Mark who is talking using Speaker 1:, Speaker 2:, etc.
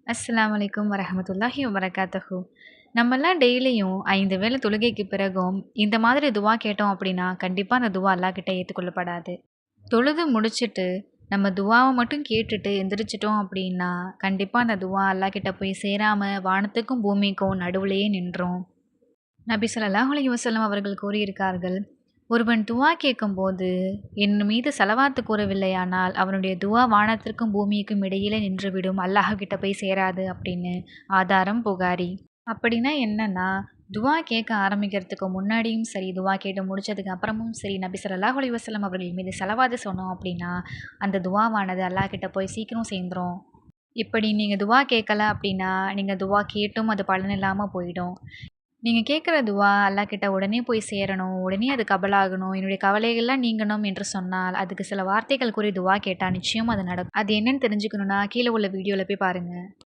Speaker 1: அஸ்ஸலாமு அலைக்கும் வரஹ்மத்துல்லாஹி வபரகாத்துஹு. நம்மலாம் டெய்லியும் 5 வேளை தொழுகைக்கு பிறகும், இந்த மாதிரி துவா கேட்டோம் அப்படின்னா, கண்டிப்பா அந்த துவா அல்லாஹ் கிட்ட ஏத்துக்கொள்ளப்படாது. தொழுது முடிச்சுட்டு, நம்ம துவாவ மட்டும் கேட்டுட்டு எந்திரிச்சிட்டோம் அப்படின்னா, கண்டிப்பா அந்த துவா அல்லாஹ் கிட்ட போய் சேராம, வானத்துக்கும் பூமிக்கும் நடுவுலயே நின்றும். நபி ஸல்லல்லாஹு அலைஹி வஸல்லம் அவர்கள் கூறியிருக்கார்கள், ஒருவன் துவா கேட்கும்போது, என் மீது ஸலவாத்து கூறவில்லையானால், அவனுடைய துவா வானத்திற்கும் பூமிக்கும் இடையிலே நின்றுவிடும். அல்லாஹ் கிட்ட போய் சேராது அப்படின்னு. ஆதாரம் புகாரி. அப்படின்னா என்னன்னா, துவா கேட்க ஆரம்பிக்கிறதுக்கு முன்னாடியும் சரி, துவா கேட்டு முடிச்சதுக்கு அப்புறமும் சரி, நபி ஸல்லல்லாஹு அலைஹி வஸல்லம் அவர்கள் மீது ஸலவாத்து சொன்னோம் அப்படின்னா, அந்த துவாவானது அல்லாஹ் கிட்ட போய் சீக்கிரம் சேர்ந்துரும். இப்படி நீங்க துவா கேட்கல அப்படின்னா, நீங்க துவா கேட்டும் அது பலன் இல்லாம போயிடும். நீங்க கேட்குற துவா அல்லாஹ் கிட்ட உடனே போய் சேரணும். உடனே அது கபலாகணும். என்னுடைய கவலைகள்லாம் நீங்கணும் என்று சொன்னால், அதுக்கு சில வார்த்தைகள் கூறி துவா கேட்டா நிச்சயம் அது நடக்கும். அது என்னன்னு தெரிஞ்சுக்கணும்னா, கீழ உள்ள வீடியோல போய் பாருங்க.